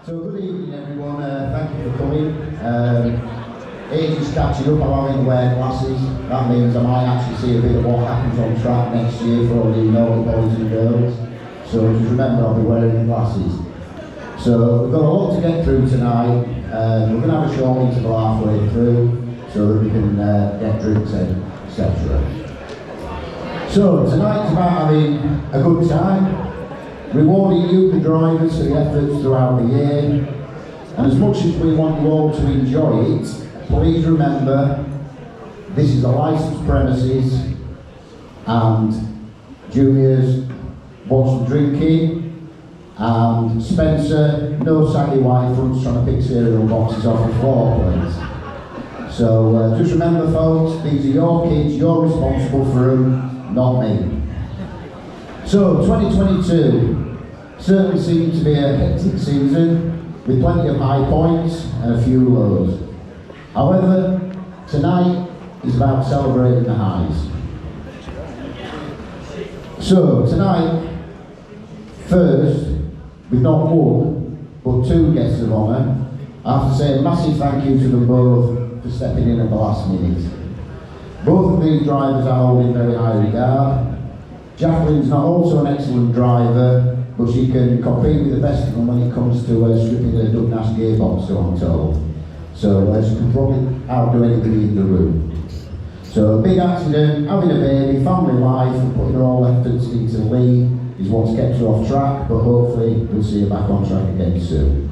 So good evening everyone, thank you for coming. Age is catching up, I'm having to wear glasses. That means I might actually see a bit of what happens on track next year for all the naughty boys and girls. So just remember I'll be wearing glasses. So we've got a lot to get through tonight. We're going to have a short interval halfway through so that we can get drinks in, etc. So tonight's about having a good time, rewarding you, the drivers, for the efforts throughout the year. And as much as we want you all to enjoy it, please remember this is a licensed premises and juniors want some drinking, and Spencer, no saggy white fronts trying to pick cereal boxes off the floor, please. So just remember folks, these are your kids, you're responsible for them, not me. So 2022 certainly seemed to be a hectic season with plenty of high points and a few lows. However, tonight is about celebrating the highs. So tonight, first, we've not one, but two guests of honour. I have to say a massive thank you to them both for stepping in at the last minute. Both of these drivers I hold in very high regard. Jacqueline's not also an excellent driver, but she can compete with the best of them when it comes to stripping the Doug Nash gearbox, so I'm told. So she can probably outdo anybody in the room. So a big accident, having a baby, family life, and putting her all efforts into Lee is what's kept her off track, but hopefully we'll see her back on track again soon.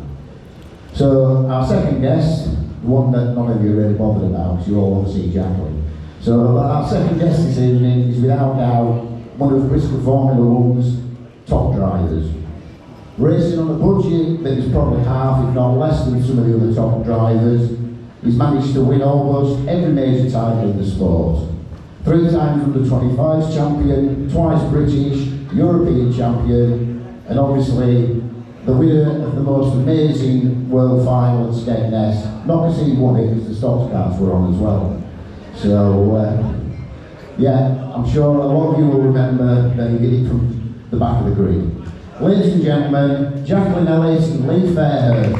So our second guest, the one that none of you are really bothered about, because you all want to see Jacqueline. So our second guest this evening is without doubt one of Bristol Formula One's top drivers. Racing on a budget that is probably half, if not less, than some of the other top drivers, he's managed to win almost every major title in the sport. 3 times under-25s champion, twice British, European champion, and obviously the winner of the most amazing world final at Skegness. Not because he won it, because the Stoxkarts were on as well. So, yeah, I'm sure a lot of you will remember that he did it from the back of the grid. Ladies and gentlemen, Jacqueline Ellis and Lee Fairhurst.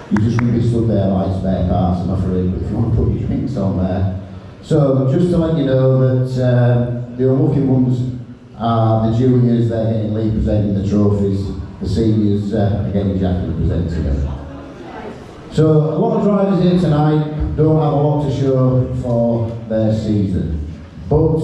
You're just going to be stood there like spare parts, I'm afraid, but if you want to put your drinks on there. So, just to let you know that the unlucky ones are the juniors, they're getting Lee presenting the trophies, the seniors are getting Jacqueline presenting them. So, a lot of drivers here tonight don't have a lot to show for their season, but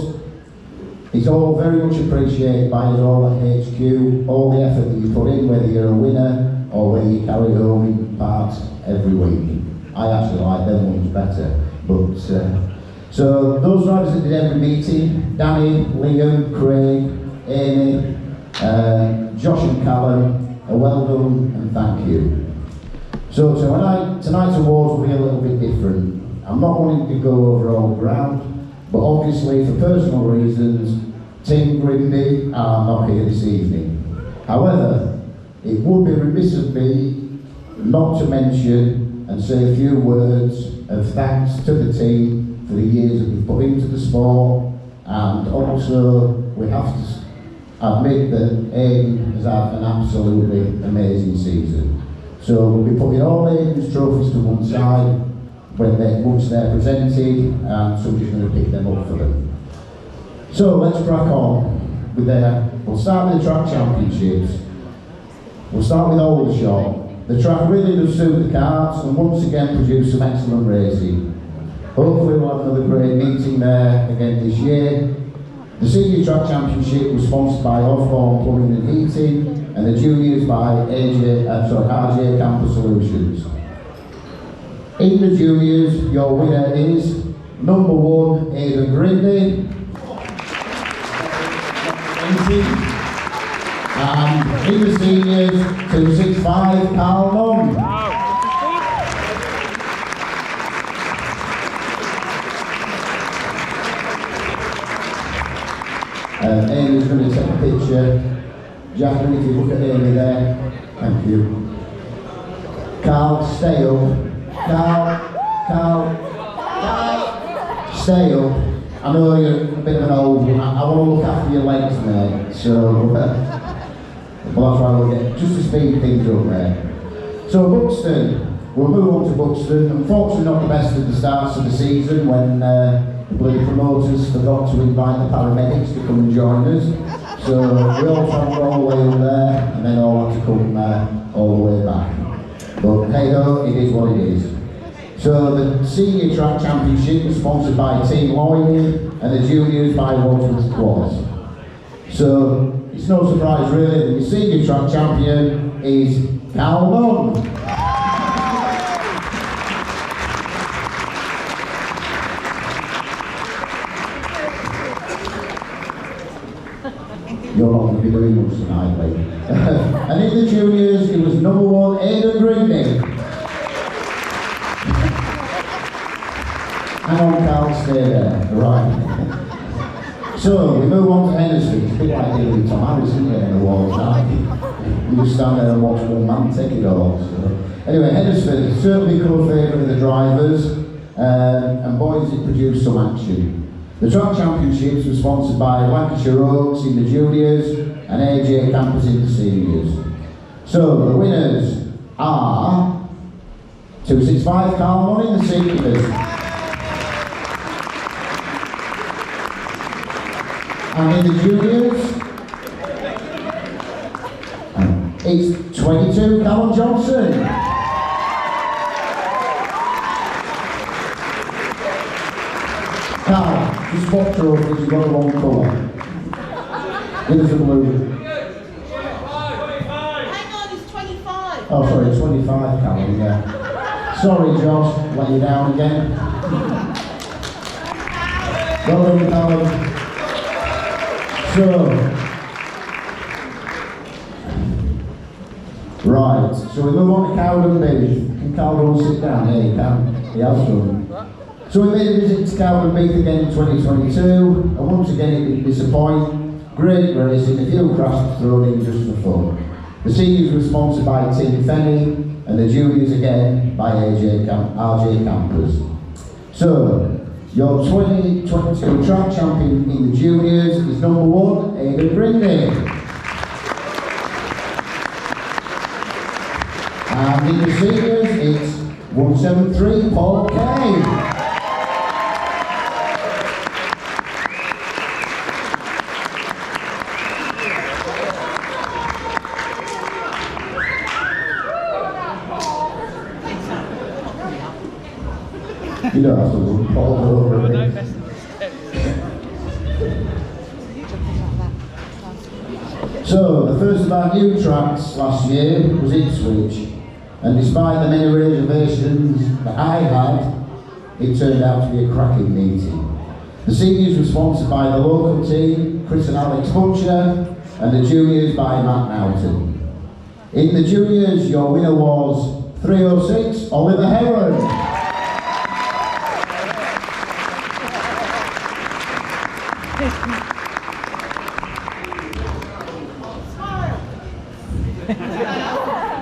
it's all very much appreciated by us all at HQ, all the effort that you put in, whether you're a winner or whether you carry home in parts every week. I actually like them ones better, but so those drivers that did every meeting, Danny, Liam, Craig, Amy, Josh and Callum, well done and thank you. So tonight's awards will be a little bit different. I'm not wanting to go over old ground, but obviously for personal reasons, Team Grimby are not here this evening. However, it would be remiss of me not to mention and say a few words of thanks to the team for the years that we've put into the sport, and also we have to admit that Aidan has had an absolutely amazing season. So we'll be putting all Aidan's trophies to one side once they're presented, and somebody's going to pick them up for them. So let's crack on with we'll start with the track championships. We'll start with Aldershot. The track really does suit the karts and once again produce some excellent racing. Hopefully we'll have another great meeting there again this year. The Senior Track Championship was sponsored by Osborne Plumbing and Heating, and the Juniors by RJ Camper Solutions. In the Juniors, your winner is number 1, Aidan Grimby. And in the Seniors, 265, Carl Nunn. Amy's going to take a picture. Jacqueline, if you look at Amy there, thank you. Carl, stay up. Carl, stay up. I know you're a bit of an old one. I want to look after your legs, mate. So, well, that's why we'll get just to speed things up, mate. So, Buxton, we'll move on to Buxton. Unfortunately, not the best at the starts of the season when the bloody promoters forgot to invite the paramedics to come and join us. So, we all travelled all the way up there and then all had to come all the way back. But hey ho, it is what it is. So the Senior Track Championship was sponsored by Team Loyalty and the Juniors by watchable Quads. So it's no surprise really that the Senior Track Champion is Cal Nunn. You're not going to be doing much tonight, mate. And in the Juniors, it was number 1, Aidan Greening. Hang on, Carl, stay there. Right. So, we move on to Hennessy. It's a bit like dealing with Tom Harris, isn't it, in the walls now? You just stand there and watch one man take it all. So. Anyway, Hennessy certainly become a favourite of the drivers, and boys, it produced some action. The track championships were sponsored by Lancashire Oaks in the juniors and AJ Campus in the seniors. So, the winners are 265 Carl Nunn in the seniors. And in the juniors, it's 22 Callum Johnson. Carl, just swap trophies, you've got the wrong colour. Give us a blue. Hang on, it's 25. Oh, sorry, 25 Callum, yeah. Sorry, Josh, let you down again. Well done, Callum. Right, so we move on to Cowden Beath. Can Cowden sit down? Yeah, he can. He has done. So we made a visit to Cowden Beath again in 2022, and once again it didn't disappoint. Great racing, a few crashes thrown in just for fun. The seniors were sponsored by Team Fenny, and the juniors again by RJ Campers. So, your 2022 track champion in the juniors is number 1, Aidan Grinding. And in the seniors, it's 173, Paul Kay. You don't have to look Paul over it. So, the first of our new tracks last year was Ipswich, and despite the many reservations that I had, it turned out to be a cracking meeting. The seniors were sponsored by the local team, Chris and Alex Butcher, and the juniors by Matt Naughton. In the juniors, your winner was 306, Oliver Heron.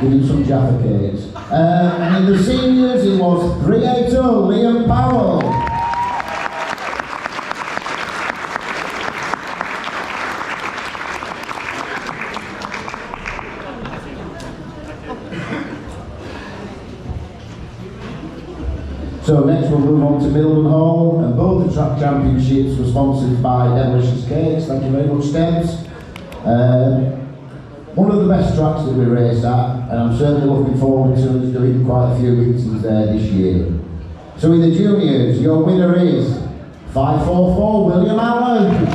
Give him some Jaffa cakes. And in the seniors, it was 380, Liam Powell. So next we'll move on to Milton Hall, and both the track championships were sponsored by Delicious Cakes. Thank you very much, Stems. One of the best tracks that we raced at, and I'm certainly looking forward to us doing quite a few meetings there this year. So in the juniors, your winner is 544 William Allen.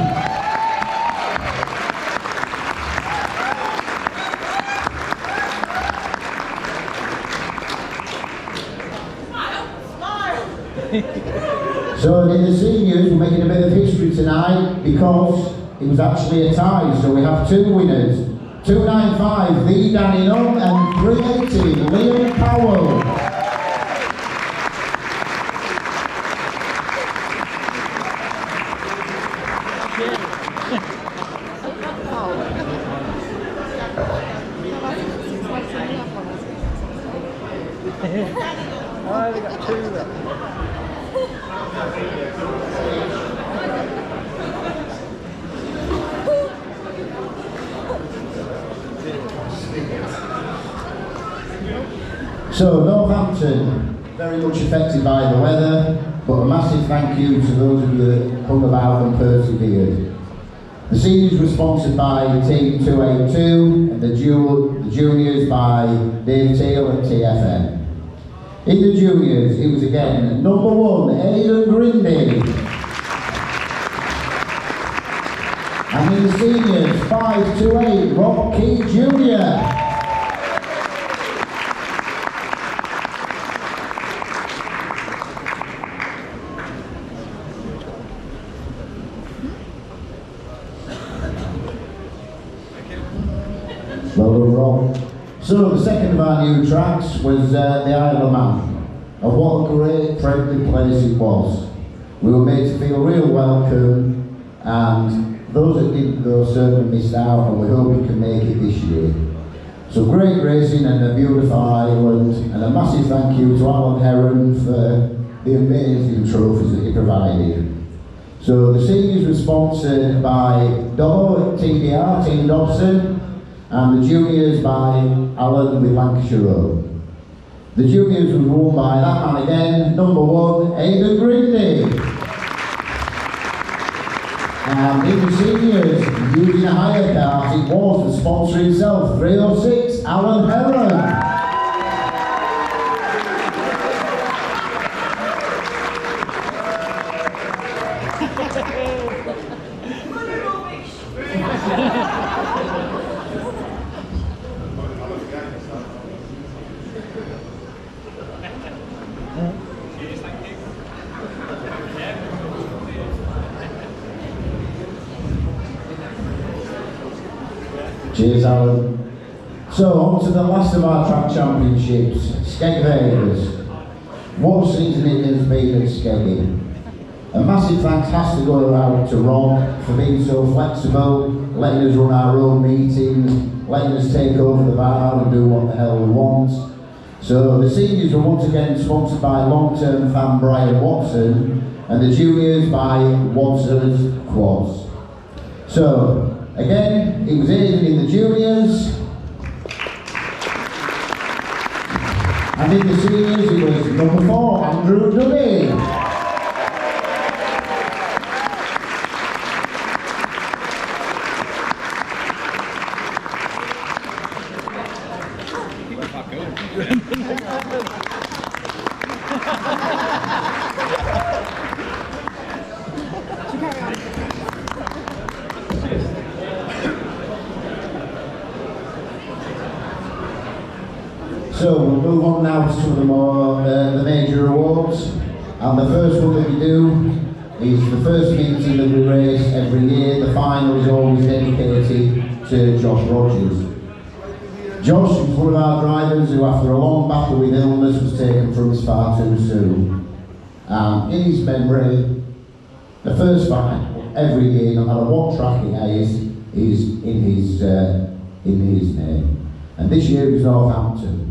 So in the seniors, we're making a bit of history tonight because it was actually a tie. So we have 2 winners. 295, the Danny Nunn, and 380, Liam Powell. Oh, they got 2 there. So, Northampton, very much affected by the weather, but a massive thank you to those of you that hung about and persevered. The seniors were sponsored by Team 282 and the juniors by Dave Taylor at TFM. In the juniors, it was again number 1, Aidan Grindy. And in the seniors, 528, Rob Key Jr. Well done, Rob. So the second of our new tracks was the Isle of Man. And what a great friendly place it was. We were made to feel real welcome, and those that didn't go certainly missed out, and we hope we can make it this year. So great racing and a beautiful island, and a massive thank you to Alan Heron for the amazing trophies that he provided. So the seniors were sponsored by Dobbo at TDR, Team Dobson, and the juniors by Alan with Lancashire Road. The juniors were won by that man again, number 1, Aidan Grindy. And in the seniors, using a hire cart, it was the sponsor himself, 306, Alan Heron. Cheers, Alan. So, on to the last of our track championships, Skeg Vegas. What season it has been at Skeggy. A massive thanks has to go out to Rob for being so flexible, letting us run our own meetings, letting us take over the bar and do what the hell we want. So the seniors were once again sponsored by long-term fan Brian Watson, and the juniors by Watson's Quads. So, again, it was Aidan in the juniors, and in the seniors it was number 4, Andrew Dunny. So we'll move on now to some of the more the major awards, and the first one that we do is the first meeting that we race every year. The final is always dedicated to Josh Rogers. Josh is one of our drivers who, after a long battle with illness, was taken from us far too soon. And in his memory, the first final every year, no matter what track it is in his name. And this year it was Northampton.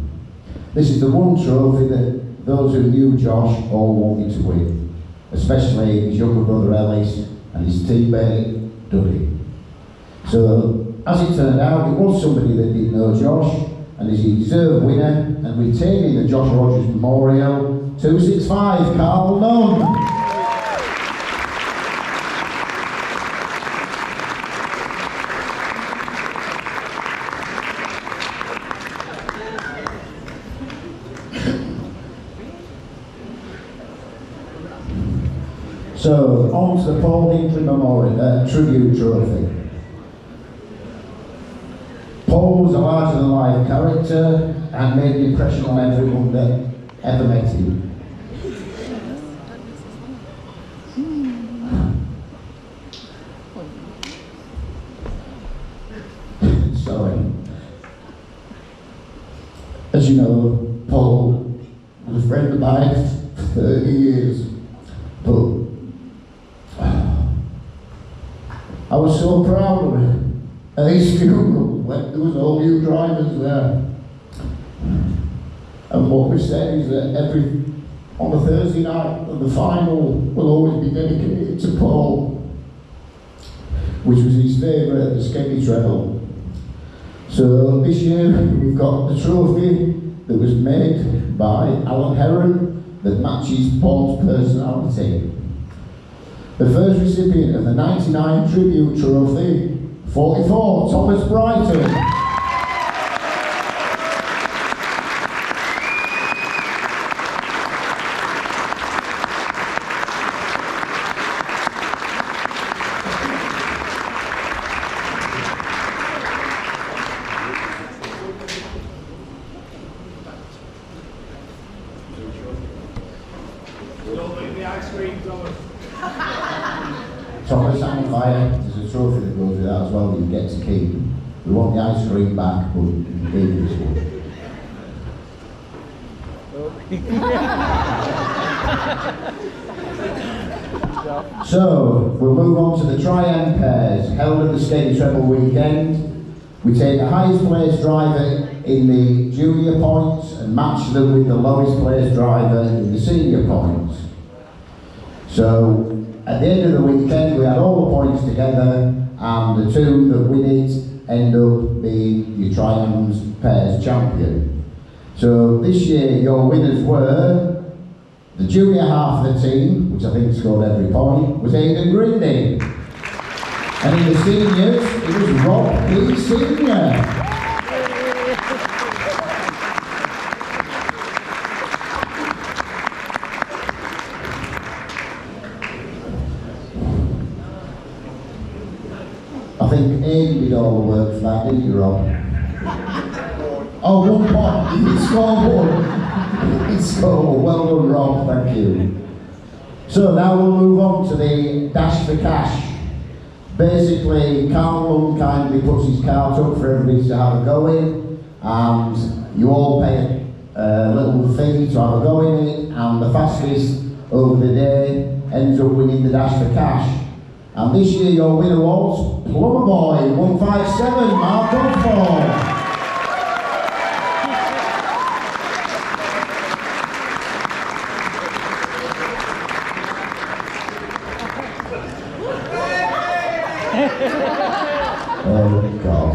This is the one trophy that those who knew Josh all wanted to win, especially his younger brother Ellis and his teammate Dougie. So, as it turned out, it was somebody that didn't know Josh, and is a deserved winner, and retaining the Josh Rogers Memorial, 265, Carl Nunn. So, on to the Paul Hinkley Memorial Tribute Trophy. Paul was a larger-than-life character and made an impression on everyone that ever met him. Sorry. As you know, Paul was a friend of mine for 30 years, but I was so proud of him at his funeral when there was all new drivers there. And what we said is that on the Thursday night, and the final will always be dedicated to Paul, which was his favourite, the Skinny Treble. So this year we've got the trophy that was made by Alan Heron that matches Paul's personality. The first recipient of the 99 Tribute Trophy, 44, Thomas Brighton. Thomas and fire, there's a trophy that goes with that as well that you get to keep. We want the ice cream back, but you can keep this one. So, we'll move on to the tri-end pairs held at the Skate Treble weekend. We take the highest placed driver in the junior points and match them with the lowest placed driver in the senior points. So, at the end of the weekend, we had all the points together, and the two that win it end up being your tri-ends pairs champion. So this year, your winners were the junior half of the team, which I think scored every point, was Aidan Grindy. And in the seniors, it was Rob P. Senior. I think Aidan did all the work for that, didn't you, Rob? Oh, 1 point. He did score 1. He did score 1. Well done, Rob. Thank you. So now we'll move on to the Dash for Cash. Basically, Carl Lund kindly puts his cards up for everybody to have a go in, and you all pay a little fee to have a go in it, and the fastest over the day ends up winning the Dash for Cash. And this year your winner was Plumber Boy 157, Mark Osborne. Oh God.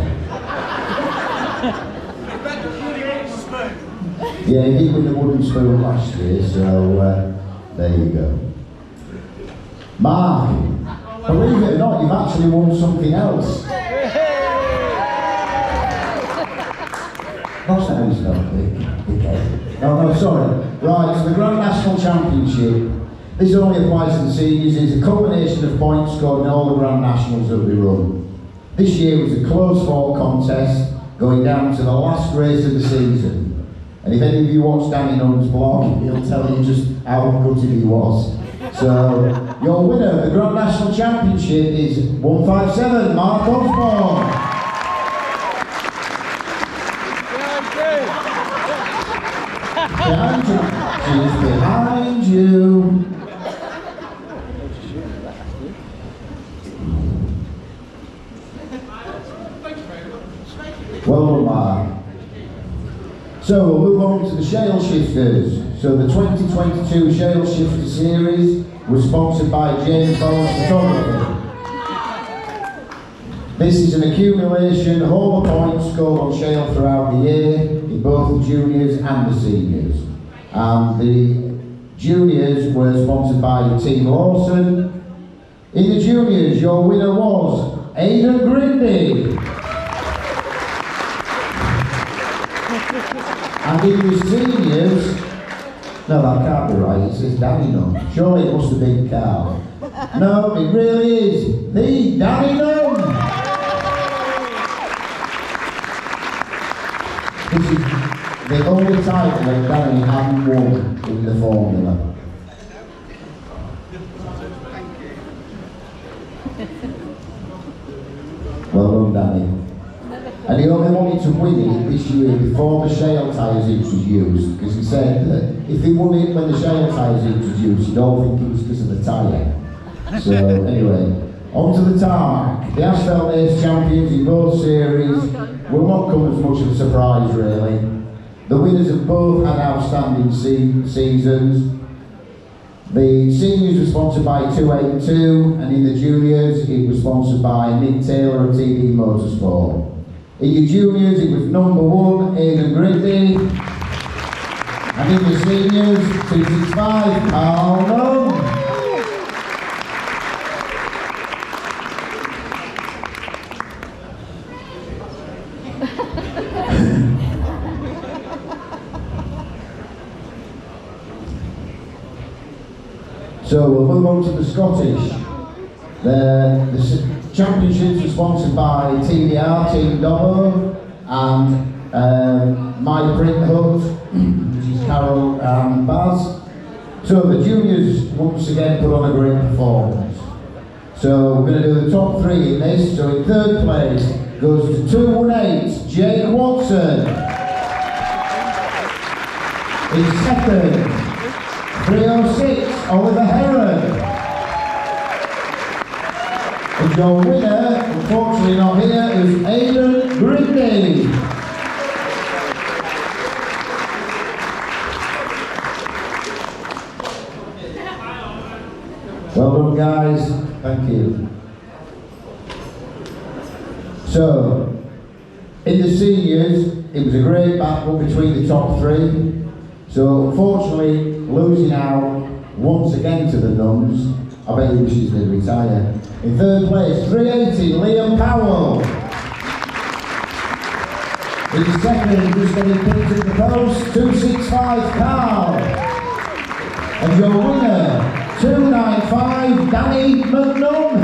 Yeah, he did win the wooden spoon last year, so there you go. Mark, believe it or not, you've actually won something else. That's not his okay. No, sorry. Right, so the Grand National Championship, this only applies to the seniors, is a combination of points scored in all the Grand Nationals that we run. This year was a close fought contest going down to the last race of the season. And if any of you watch Danny Nunn's blog, he'll tell you just how gutted he was. So, your winner of the Grand National Championship is 157, Mark Osborne. Behind you. She's behind you. Well done, Mark. So we'll move on to the Shale Shifters. So the 2022 Shale Shifter Series was sponsored by James Bowles Photography. This is an accumulation of all the points scored on shale throughout the year in both the juniors and the seniors. And the juniors were sponsored by Team Lawson. In the juniors, your winner was Aidan Grindy. And in the seniors, no, that can't be right, it says Danny Nunn. Surely it must have been Carl. No, it really is the Danny Nunn. This is the only title that Danny hadn't won in the formula. Well done, Danny. And he only wanted to win it this year before the shale tyres introduced, because he said that if he won it when the shale tyres introduced, he'd all think it was because of the tyre. So anyway, on to the tarmac. The Asphalt Ace champions in both series will not come as much of a surprise really. The winners have both had outstanding seasons, The seniors were sponsored by 282, and in the juniors it was sponsored by Nick Taylor of TD Motorsport. In your juniors it was number 1, Aidan Gridley, and in the seniors, 265, Carl Nunn. So we'll move on to the Scottish. The championships were sponsored by TDR, Team Dobbo, and My Print Hut, which is Carol and Baz. So the juniors once again put on a great performance. So we're going to do the top 3 in this. So in 3rd place goes to 218, Jake Watson. In 2nd, 306, Oliver Heron. And your winner, unfortunately not here, is Aidan Gridley. Well done, guys. Thank you. So, in the seniors, it was a great battle between the top 3. So, unfortunately, losing out once again to the Nuns, I bet he wishes they'd retire. In 3rd place, 380, Liam Powell. In 2nd, just getting picked at the post, 265, Carl. And your winner, 295, Danny McNunn.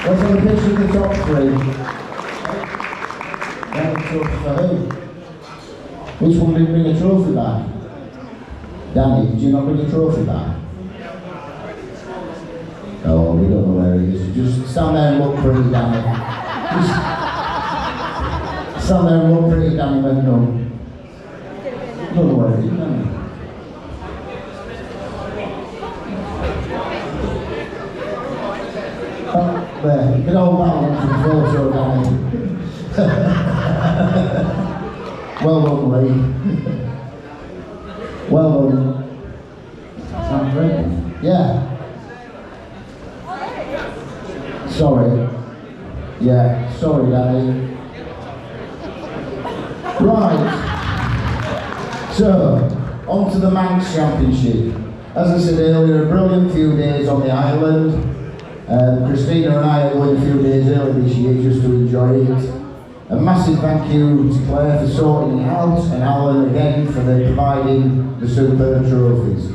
Let's have a picture of the top 3. For who? Which one didn't bring a trophy back? Danny, did you not bring a trophy back? Oh, we don't know where he is. Just stand there and look pretty, Danny. Just stand there and look pretty, Danny McNunn. Don't know where he is, Danny. Oh, there. You can hold that one for the photo, Danny. Well done, Lee. Well done. Sounds great. Yeah. Sorry. Yeah, sorry, Danny. Right. So, on to the Manx Championship. As I said earlier, a brilliant few days on the island. Christina and I are going a few days early this year just to enjoy it. A massive thank you to Claire for sorting it out, and Alan again for providing the superb trophies.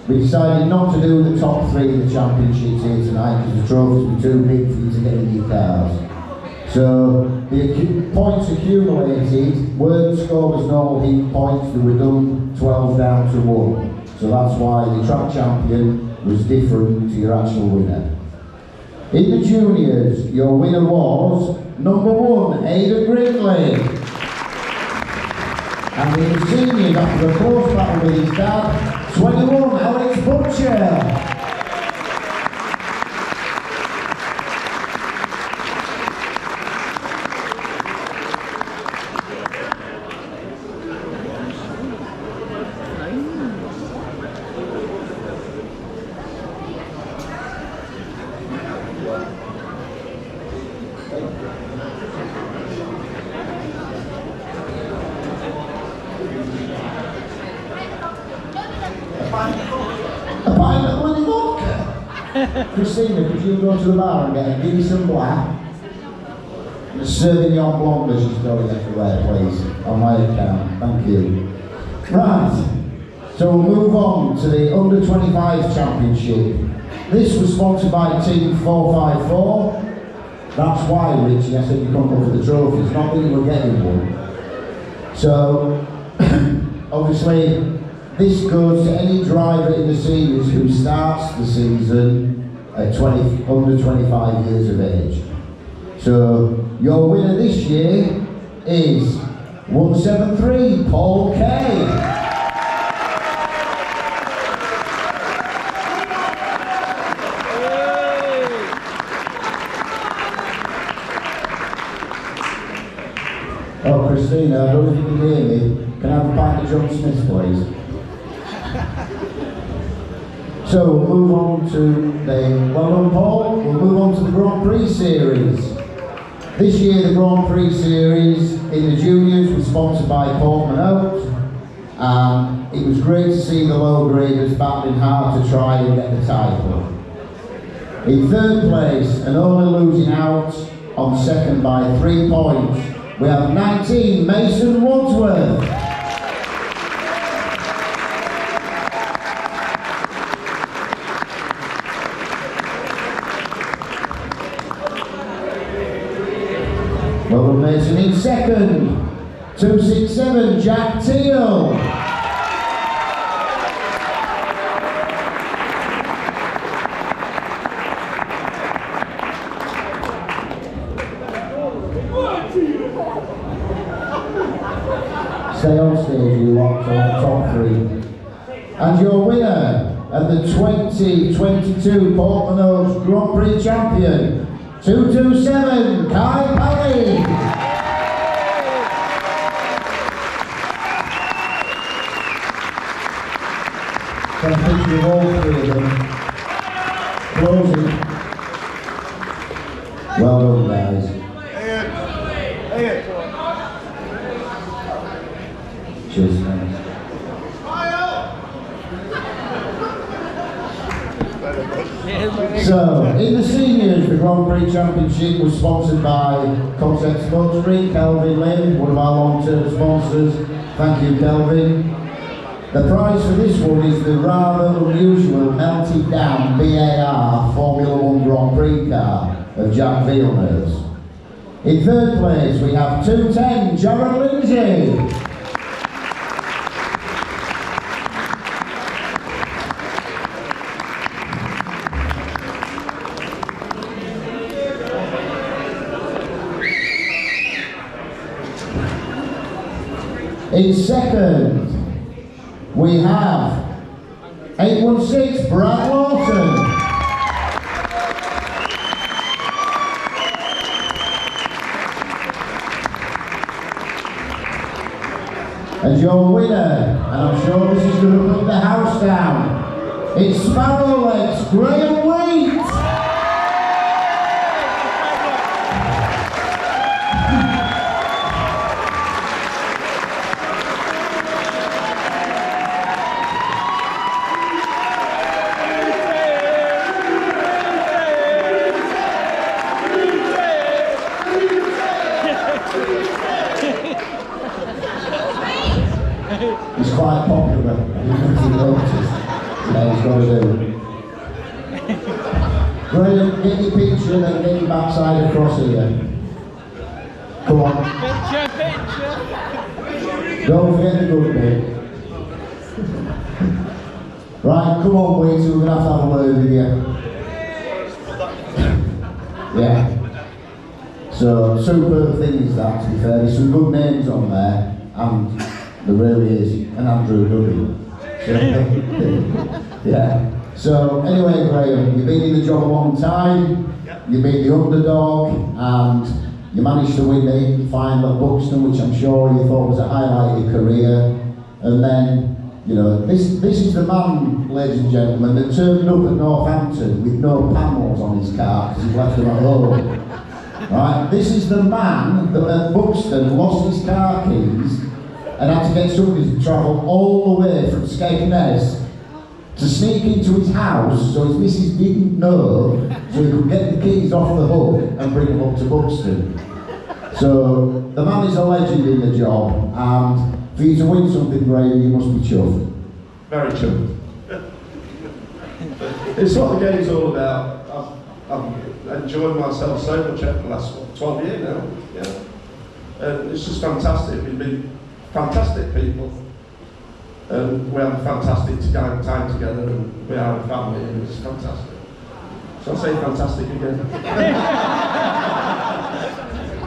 We decided not to do the top 3 of the championships here tonight because the trophies were too big for you to get in your cars. So the points accumulated weren't scored as normal heat points, they were done 12 down to 1. So that's why the track champion was different to your actual winner. In the juniors, your winner was number 1, Aidan Gridley. And in the seniors, after a close battle with his dad, 21, Alex Butcher. A pint of bloody vodka. Christina, could you go to the bar and get a give me some black? And a Sauvignon Blanc as she's going everywhere, please. On my account. Thank you. Right. So we'll move on to the Under 25 Championship. This was sponsored by Team 454. That's why, Richie, I said you come up for the trophies, not that you were getting one. So, obviously, this goes to any driver in the series who starts the season at under 25 years of age. So, your winner this year is 173, Paul Kay. Oh, Christina, I don't know if you can hear me. Can I have a pint of John Smith, please? So we'll move on to the, well done Paul, we'll move on to the Grand Prix Series. This year the Grand Prix Series in the juniors was sponsored by Portman Oak. It was great to see the low graders battling hard to try and get the title. In third place and only losing out on second by 3 points, we have 19 Mason Wadsworth. Well done Mason. In second, 267 Jack Teal. Stay on stage, you lot, for the top 3. And your winner of the 2022 Portman Oaks Grand Prix champion, 227 Kai Pally. Got a picture of all 3 of them. Closing. Well done, guys. Cheers, man. So, in the seniors, the Grand Prix Championship was sponsored by Concept Motoring, Kelvin Lynn, one of our long-term sponsors. Thank you, Kelvin. The prize for this one is the rather unusual melted down BAR Formula 1 Grand Prix car of Jack Villeneuve's. In third place, we have 210 Jared Lindsay. In second, we have 816 Brad Lawson. And your winner, and I'm sure this is going to put the house down, it's Sparrow Legs Graham Wheat. He's quite popular. He's noticed. Yeah, he's got to do. Graham, get your picture and then get your backside across here. Come on. Picture. Don't forget the good bit. Right, come on, waiter, we're going to have a word with you. Yeah. So, superb thing is that, to be fair. There's some good names on there, and there really is, and Andrew Dudley. So, yeah. So, anyway, Graham, you've been in the job a long time, you've been the underdog, and you managed to win the final at Buxton, which I'm sure you thought was a highlight of your career. And then, you know, this is the man, ladies and gentlemen, that turned up at Northampton with no panels on his car because he left them at home. Right? This is the man that at Buxton lost his car keys and had to get somebody to travel all the way from Skegness to sneak into his house so his missus didn't know, so he could get the keys off the hook and bring them up to Buxton. So the man is a legend in the job, and for you to win something, Graham, you must be chuffed. Very chuffed. It's what the game's all about. I've enjoyed myself so much over the last 12 years now. Yeah. And it's just fantastic. We've been fantastic people. And we have a fantastic time together, and we are a family, and it's fantastic. So I'll say fantastic again.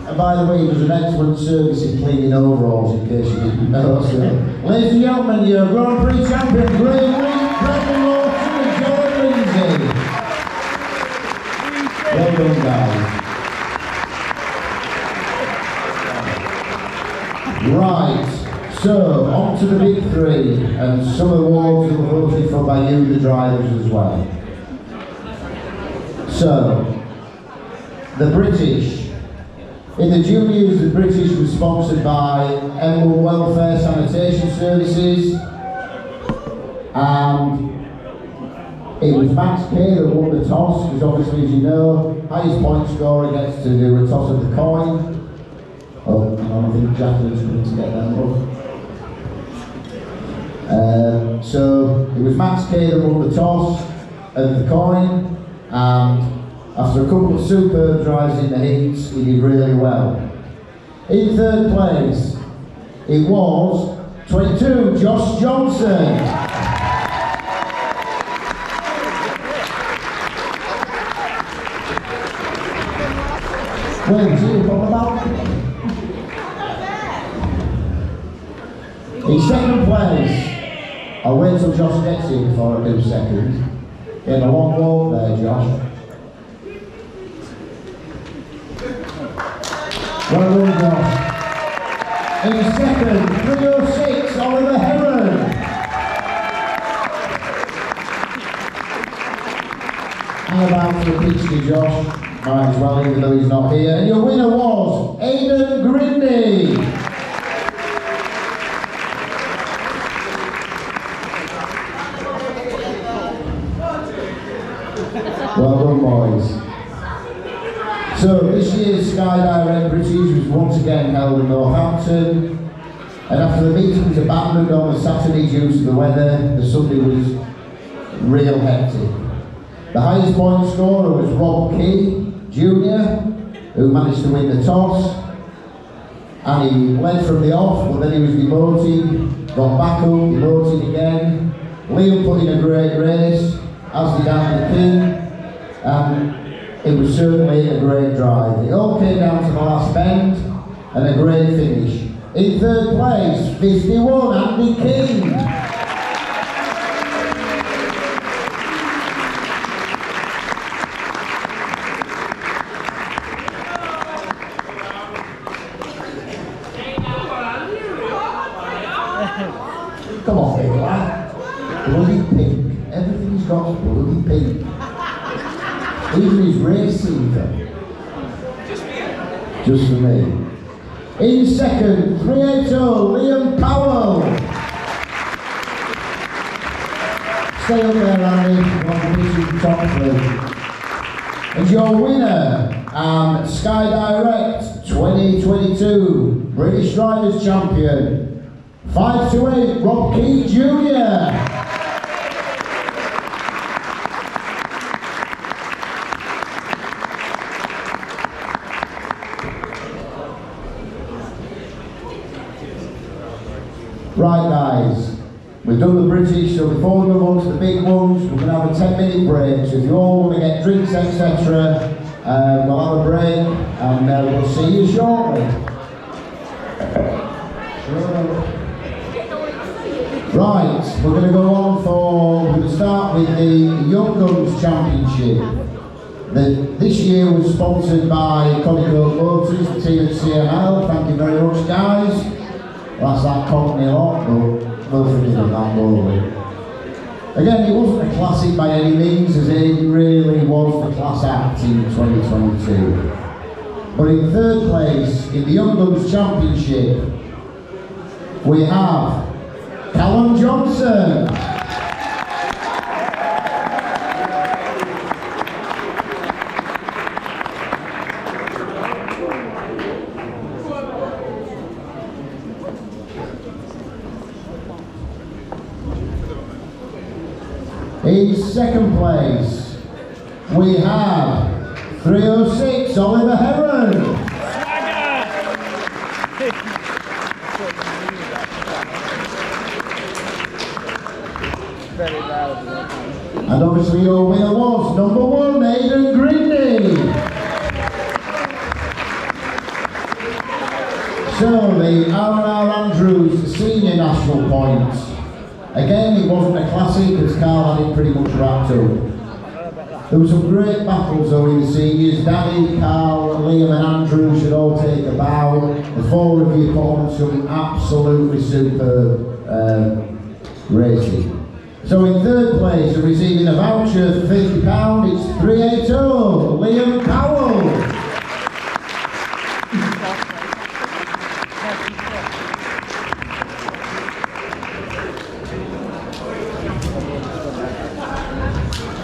And by the way, he was an excellent service in cleaning overalls, in case you didn't know. So, ladies and gentlemen, your Grand Prix champion, Graham Wheat, Brendan Lawson and John Lindsay. Well done, guys. Right, So, on to the big three, and some awards that were voted for by you, the drivers, as well. So, the British. In the juniors, the British was sponsored by Animal Welfare Sanitation Services, and it was Max Kay that won the toss, because obviously, as you know, highest point scorer gets to do a toss of the coin. Oh, I don't think Jacqueline's coming to get that one. So it was Max Kay that won the toss of the coin, and after a couple of superb drives in the heats, he did really well. In third place, it was 22, Josh Johnson. Where was he up on the balcony? In second place, I'll wait till Josh gets here before I do second. In a long walk there, Josh. Well done, Josh. In second, 306, Oliver Heron. Hang about for the picture, Josh. Might as well, even though he's not here. And your winner was Aidan Grindy. Well done, boys. So this year's Sky Direct British was once again held in Northampton, and after the meeting was abandoned on the Saturday due to the weather, the Sunday was real hectic. The highest point scorer was Rob Key, Jr., who managed to win the toss, and he led from the off, but then he was demoted, got back up, demoted again. Liam put in a great race, as did Andy King, and it was certainly a great drive. It all came down to the last bend, and a great finish. In third place, 51, Andy King. Come on, big lad. Bloody pink. Everything's got bloody pink. Even his racing thing. Just for me. In second, 380, Liam Powell. Stay up there, Andy. Want to miss you top three. And your winner, and Sky Direct 2022 British Drivers Champion, 528, Rob Key Jr. Right guys, we've done the British, so before we move on to the big ones, we're going to have a 10-minute break. So if you all want to get drinks, etc., we'll have a break, and we'll see you shortly. Right, we're going to go on we're going to start with the Young Guns Championship. This year was sponsored by Conical Motors, the team at CML. Thank you very much, guys. That's that company a lot, but we'll forgive them that, won't we? Again, it wasn't a classic by any means, as it really was the class act in 2022. But in third place, in the Young Guns Championship, we have Callum Johnson. In second place, we have 306, Oliver Heron. And obviously your winner was number 1, Aidan Grindy. So the R&R Andrews Senior National Points. Again, it wasn't a classic, as Carl had it pretty much wrapped up. There were some great battles though in the seniors. Danny, Carl, Liam and Andrew should all take a bow. the four of you put on some absolutely superb racing. So in third place, receiving a voucher for £50, it's 380 Liam Powell.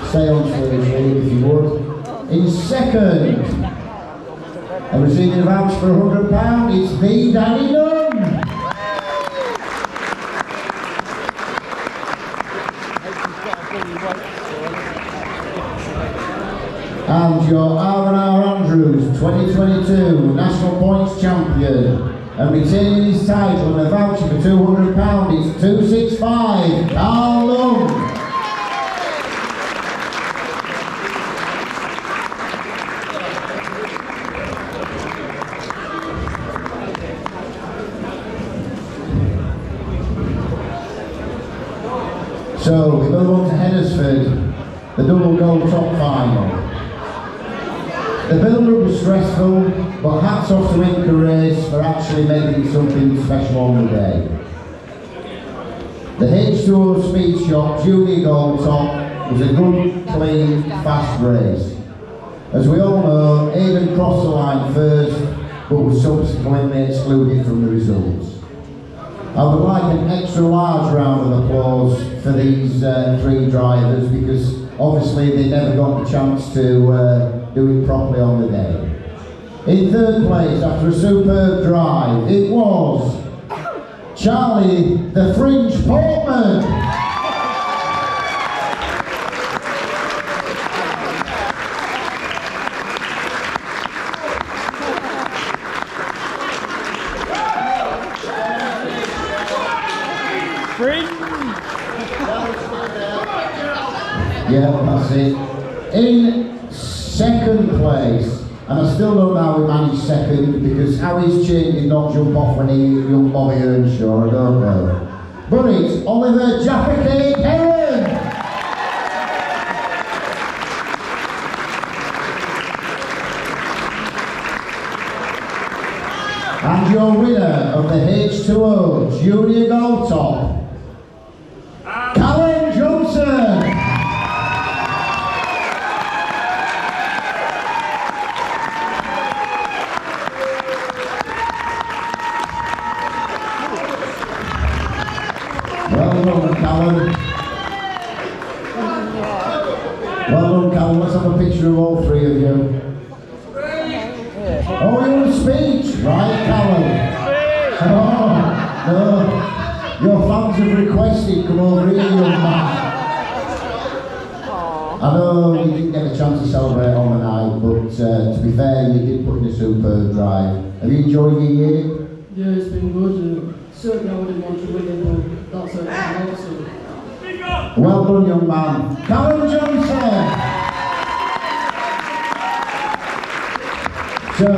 Stay on stage, Liam, if you would. In second, and receiving a voucher for £100, it's the Danny Nunn. And your R&R Andrews 2022 National Points Champion, and retaining his title and a voucher for £200, it's 265 Carl Lung. So we move on to Heddersford, the double gold top final. The build-up was stressful, but hats off to Inca Race for actually making something special on the day. The H2O Speed Shop Junior Gold Top was a good, clean, fast race. As we all know, Aidan crossed the line first, but was subsequently excluded from the results. I would like an extra large round of applause for these three drivers, because obviously they never got the chance to do it properly on the day. In third place, after a superb drive, it was Charlie the Fringe Portman. Yeah, that's it. In second place, and I still don't know how he managed second, because how his chain did not jump off when he young Bobby Earnshaw, I don't know. But it's Oliver Jaffa-Cake Heron! And your winner of the H2O Junior Gold Top, Callum Johnson! Well done, Callum. Well done, Callum. Let's have a picture of all three of you. Oh, you want a speech? Right, Callum. Oh, no. Your fans have requested, come over here, young man. I know you didn't get a chance to celebrate on the night, but to be fair, you did put in a superb drive. Have you enjoyed your year? Yeah, it's been good. Certainly I wouldn't want to win it, but that's it. So. Well done, young man. Callum Johnson! So,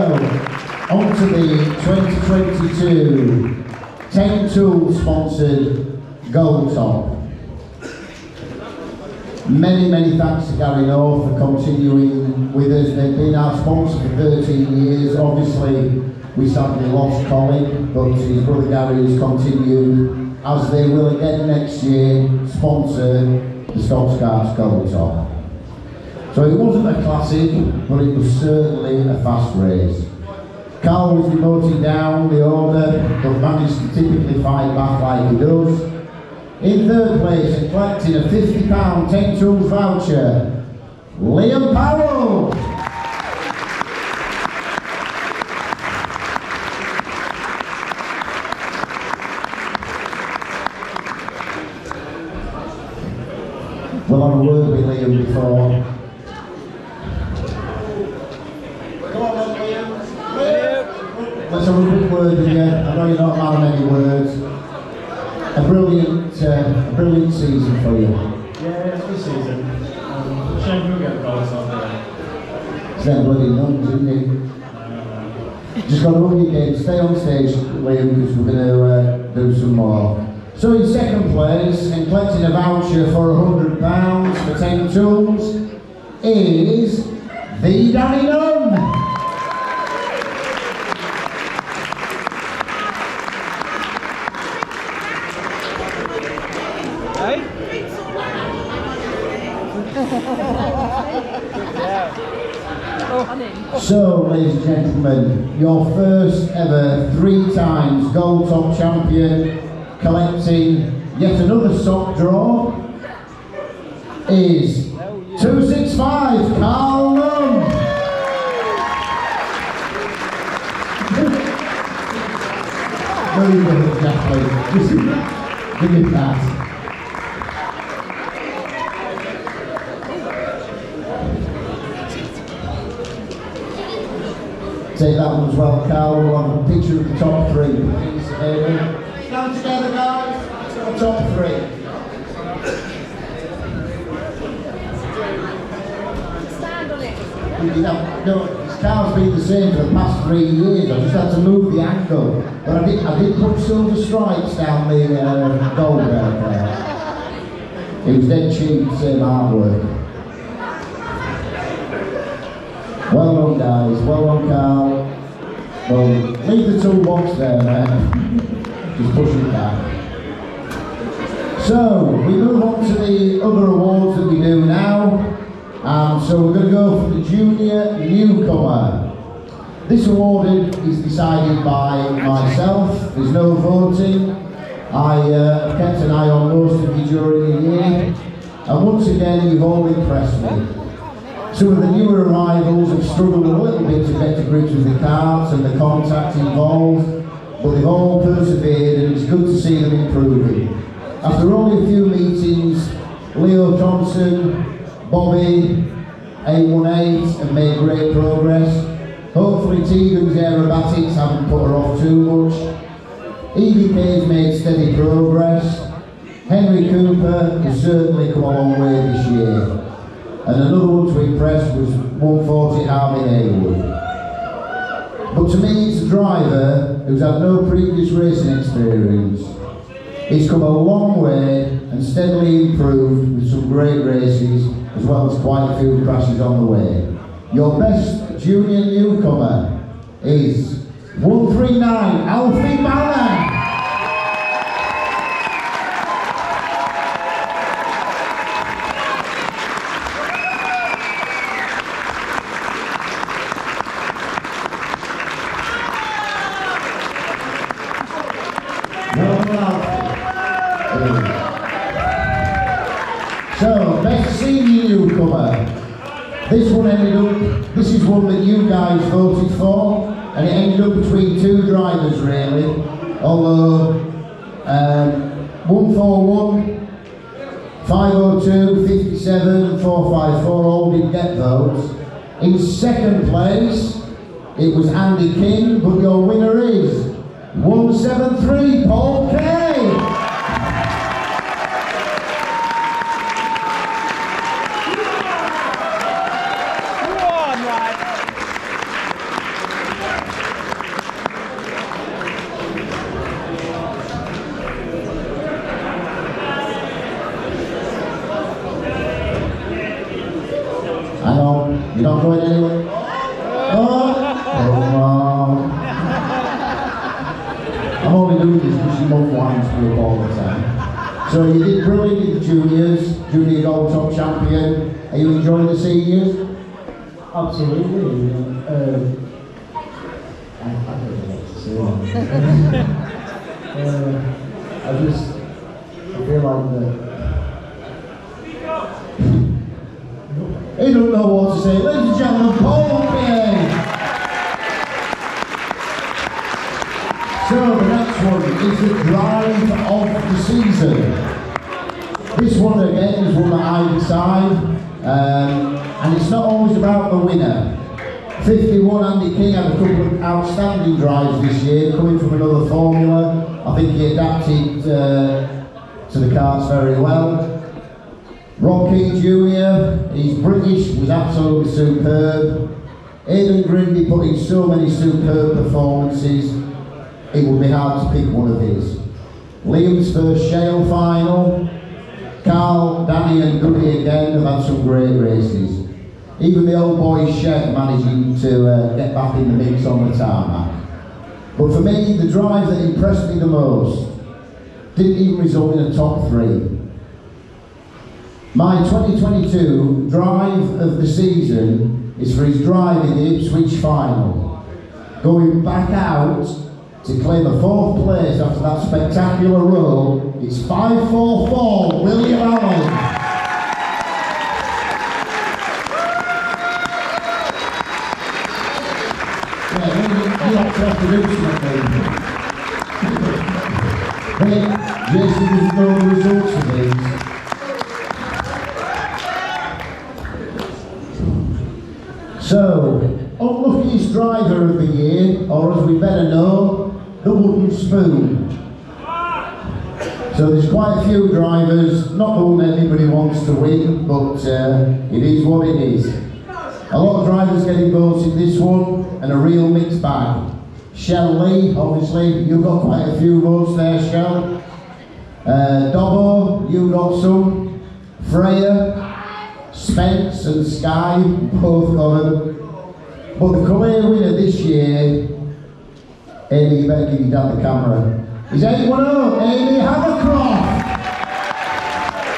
on to the 2022 10 Tool sponsored Gold Top. Many thanks to Gary North for continuing with us. They've been our sponsor for 13 years. Obviously, we sadly lost Colin, but his brother Gary has continued, as they will again next year, sponsor the Stoxkarts Gold Top. So it wasn't a classic, but it was certainly a fast race. Carl was demoted down the order, but managed to typically fight back like he does. In third place and collecting a £50 10 Tools voucher, Liam Powell. Well, on a word with Liam before. Come on then, Liam. Let's have a quick word with you. I know you're not a man of many words. A brilliant season for you. Yeah, it's a good season. Shame we'll get goals off there. It's them bloody nuns, isn't it? Just got to run your game. Stay on stage, Liam, because we're going to do some more. So in second place, and collecting a voucher for £100 for 10 Tools, is the Danny Nunn. So, ladies and gentlemen, your first ever 3 times gold top champion, collecting yet another sock draw, is 265 Carl Lund. Very good, exactly. Give me that. Take that one as well, Carl. We'll have a picture of the top 3, please. Stand together, guys. The top 3. Stand on it. No, this car's been the same for the past 3 years. I just had to move the angle. But I did put silver stripes down the gold there. It was dead cheap, same artwork. Well done, guys. Well done, Carl. Well, leave the toolbox there, mate. Just push it back. So, we move on to the other awards that we do now. So we're going to go for the Junior Newcomer. This award is decided by myself. There's no voting. I have kept an eye on most of you during the year. And once again, you've all impressed me. Some of the newer arrivals have struggled a little bit to get to grips with the carts and the contact involved, but they've all persevered and it's good to see them improving. After only a few meetings, Leo Thompson, Bobby, 818 have made great progress. Hopefully Tegan's aerobatics haven't put her off too much. EVK's made steady progress. Henry Cooper has certainly come a long way this year. And another one to impress was 140 Harvey Haywood. But to me, it's a driver who's had no previous racing experience. He's come a long way and steadily improved with some great races, as well as quite a few crashes on the way. Your best junior newcomer is 139 Alfie Banner. So, best senior newcomer. This is one that you guys voted for, and it ended up between 2 drivers really. Although 141, 502, 57 and 454 all did get votes. In second place, it was Andy King, but your winner is 173 Paul Kay. You're not going anywhere? Oh, I'm only doing this because your mum winds me up all the time. So you did brilliant in the juniors, junior gold top champion. Are you enjoying the seniors? Absolutely. I don't know what to say. I feel like that. He don't know what to say. Ladies and gentlemen, Paul Kay. So the next one is the drive of the season. This one again is one that I decide, and it's not always about the winner. 51 Andy King had a couple of outstanding drives this year, coming from another formula. I think he adapted to the karts very well. Rob King Jr., he's British, was absolutely superb. Aidan Grindy put in so many superb performances, it would be hard to pick one of his. Liam's first Shale final. Carl, Danny and Goody again have had some great races. Even the old boy chef managing to get back in the mix on the tarmac. But for me, the drive that impressed me the most didn't even result in a top 3. My 2022 drive of the season is for his drive in the Ipswich final. Going back out to claim a 4th place after that spectacular roll, it's 544 William Allen. You have to do something. Hey, Jason doesn't know the results of these. So, unluckiest driver of the year, or as we better know, the wooden spoon. So there's quite a few drivers, not all anybody wants to win, but it is what it is. A lot of drivers getting votes in this one, and a real mixed bag. Shell Lee, obviously, you got quite a few votes there, Shell. Dobbo, you got some. Freya, Spence and Sky, both got them. But the clear winner this year, Amy, you better give your dad the camera, is 810, Amy Havercroft.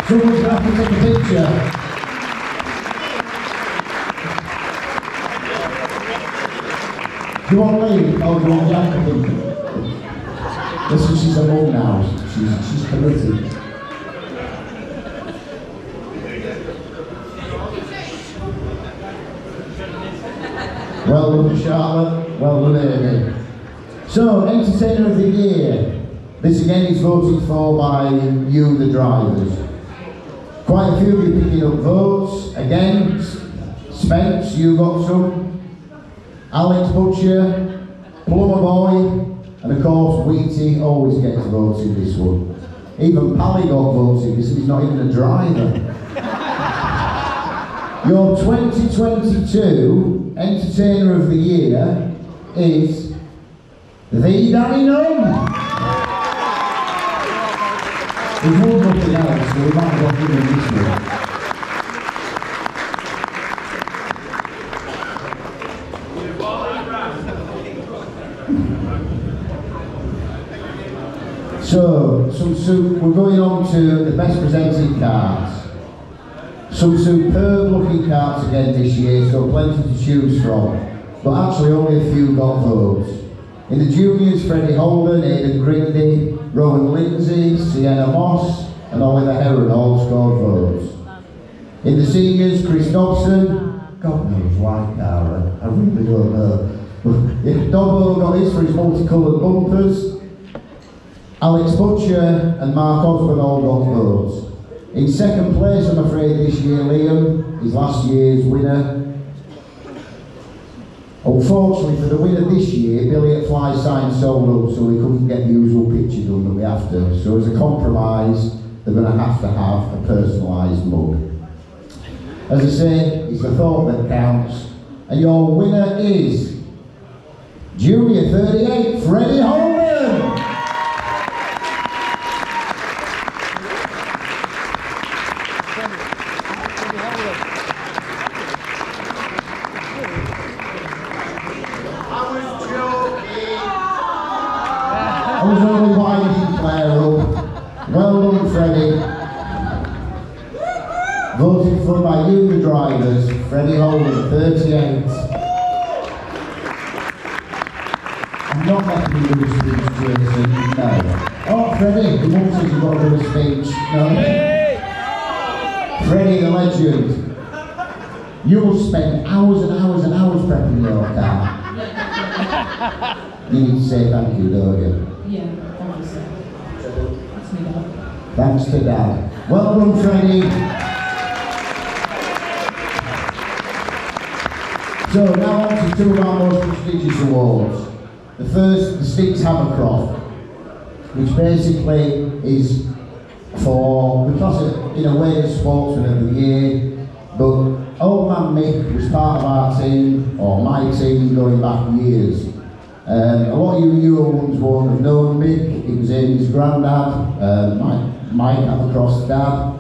Someone's going to have to take a picture. Do you want Lee? Oh, do you want Jack? Listen, she's a mum now. She's committed. Well done, Charlotte. Well done, Amy. So, Entertainer of the Year. This again is voted for by you, the drivers. Quite a few of you picking up votes. Again, Spence, you got some. Alex Butcher, Plumber Boy, and of course Wheaty always gets votes in this one. Even Pally got votes in this, and he's not even a driver. Your 2022 Entertainer of the Year is the Danny Nunn. There's one nothing else, so we might as well give him this one. So, we're going on to the best presented cards. Some superb looking cards again this year, so plenty to choose from. But actually only a few got votes. In the juniors, Freddie Holden, Aidan Grindy, Rowan Lindsay, Sienna Moss and Oliver Heron all scored votes. In the seniors, Chris Dobson, God knows why, Cara, I really don't know. Dobbo got this for his multicoloured bumpers. Alex Butcher and Mark Osborne all got votes. In second place, I'm afraid, this year, Liam, his last year's winner. Unfortunately for the winner this year, Billy at Fly Sign sold up, so we couldn't get the usual picture done that we have to. So as a compromise, they're going to have a personalised mug. As I say, it's the thought that counts. And your winner is Junior 38, Freddie Holden. I was only winding Claire up. Well done, Freddie. Voted for by you, the drivers. Freddie Holden, 38. I'm not letting you do a speech, Jason. No. Oh, Freddie, the mum says you've got to do a speech. No. Freddie, the legend. You will spend hours and hours and hours prepping your car. You need to say thank you, don't you? Yeah, obviously. That's me, Dad. Thanks to Dad. Well done, Freddie. So now on to two of our most prestigious awards. The first, the Sticks Havercroft, which basically is for, because in a way, it's Sportsman of the Year, but Old Man Mick was part of our team, or my team, going back years. A lot of you newer ones won't have known Mick. He was Amy's granddad, Mike Havercroft's dad.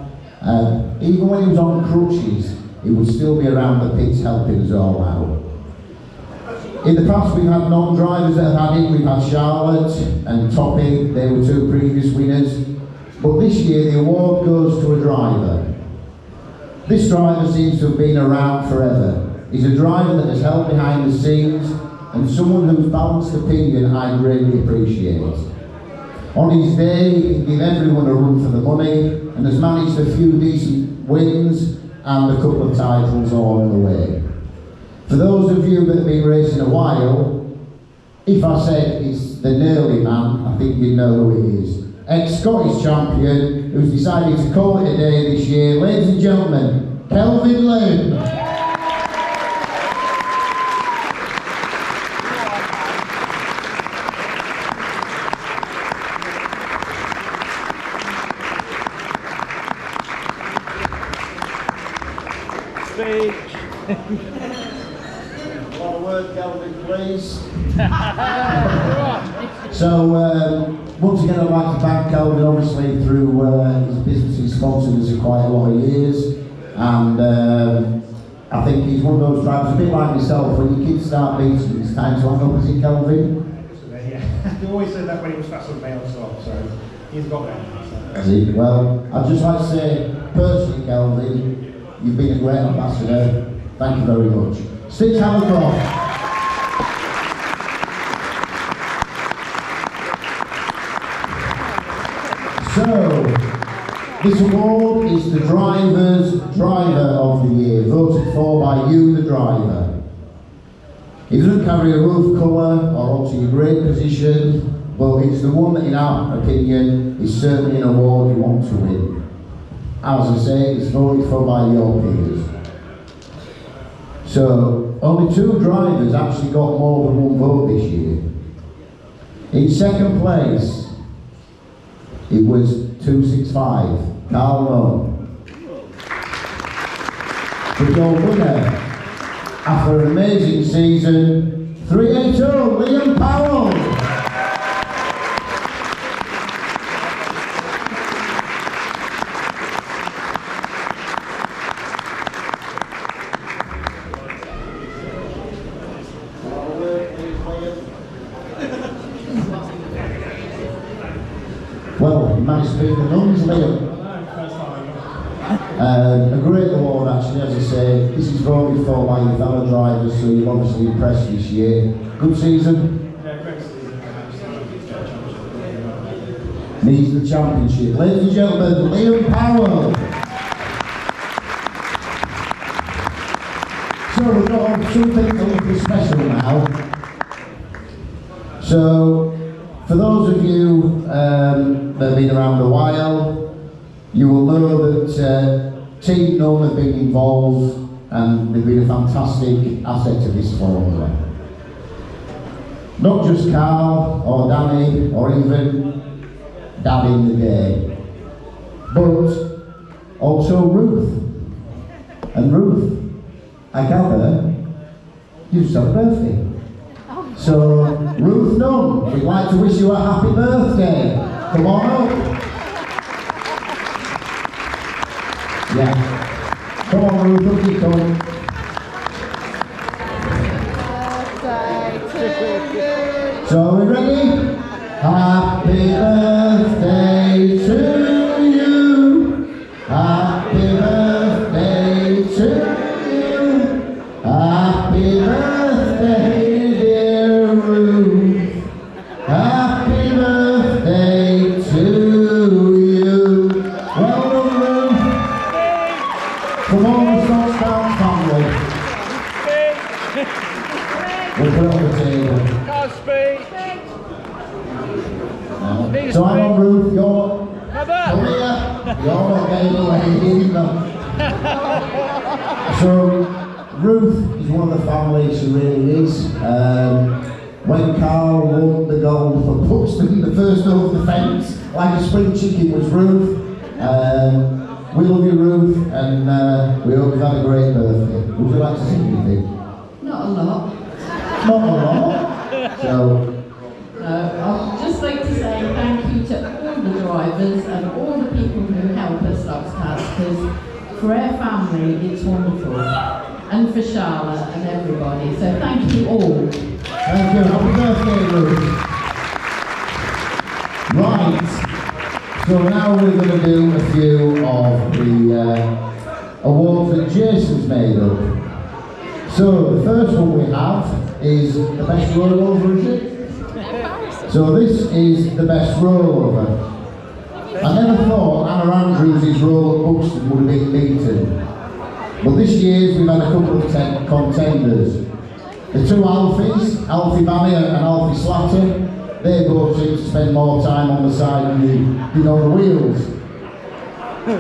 Even when he was on crutches, he would still be around the pits helping us all out. In the past we've had non-drivers that have had it. We've had Charlotte and Toppy, they were two previous winners. But this year the award goes to a driver. This driver seems to have been around forever. He's a driver that has held behind the scenes and someone whose balanced opinion I greatly appreciate. On his day, he can give everyone a run for the money and has managed a few decent wins and a couple of titles along the way. For those of you that have been racing a while, if I said it's the Nearly Man, I think you know who it is. Ex-Scottish champion who's decided to call it a day this year. Ladies and gentlemen, Kelvin Lynn. One word, Kelvin, please. So, once again, I'd like to thank Kelvin, obviously, through his business. He's sponsored us for quite a lot of years, and I think he's one of those drivers, a bit like myself, when your kids start beating, it's time to hang up, is it, Kelvin? Yeah, he always said that when he was fast on male stop, so he's got that. So. Well, I'd just like to say, personally, Kelvin, you've been a great ambassador. Thank you very much. Stitch Havercroft. So, this award is the Driver's Driver of the Year, voted for by you, the driver. It doesn't carry a roof colour or alter your grade position, but it's the one that, in our opinion, is certainly an award you want to win. As I say, it's voted for by your peers. So, only 2 drivers actually got more than 1 vote this year. In second place, it was 265, Carl Rowe. The gold winner, after an amazing season, 380, Liam Powell. Well, you managed to beat the nuns, Liam. A great award, actually, as I say. This is voted for by your fellow drivers, so you've obviously impressed this year. Good season? Yeah, great season. Needs the championship. Ladies and gentlemen, Liam Powell. So we've got something a little special now. So, for those of you that have been around a while, you will know that Team None have been involved and they've been a fantastic asset to this formula. Not just Carl or Danny or even Dad in the day, but also Ruth. And Ruth, I gather, you just had a birthday. So, Ruth Nunn, we'd like to wish you a happy birthday. Come on up. Yeah. Come on, Ruth, up you come. So, are we ready? Happy birthday to you. Happy birthday to you. Happy birthday. Happy birthday to you. Well done, Ruth. From all the Stoxkarts family. We'll put it on the table. No. So I'm on Ruth, you're... Come here. You're not getting away either. So, Ruth is one of the family, she really is. When Carl won the gold for Buxton, the first over the fence, like a spring chicken, was Ruth. We love you, Ruth, and we hope you've had a great birthday. Would you like to say anything? Not a lot. Not a lot. So, I'd just like to say thank you to all the drivers and all the people who help us Stoxkarts, because for our family it's wonderful, and for Charlotte and everybody. So thank you all. thank you. Happy birthday, Ruth. Right. So now we're going to do a few of the awards that Jason's made up. So the first one we have is the best rollover, is it? So this is the best rollover. I never thought Anna Andrews' roll at Buxton would have been beaten. But this year's we've had a couple of contenders. The two Alfies, Alfie Bannier and Alfie Slatter, they both seem to spend more time on the side than you know the wheels.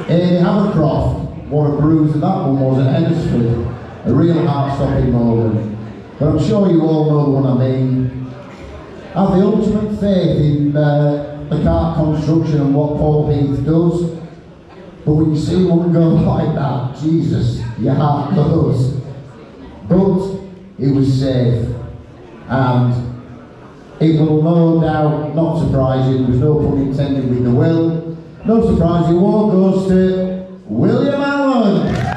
Amy Havercroft wore a bruise and that one was at Ennisford. A real heart-stopping moment. But I'm sure you all know what I mean. I have the ultimate faith in the kart construction and what Paul Heath does. But when you see one go like that, Jesus, your heart goes. But it was safe. And it will no doubt not surprise you, there's no pun intended with the will. No surprise, the award goes to William Allen.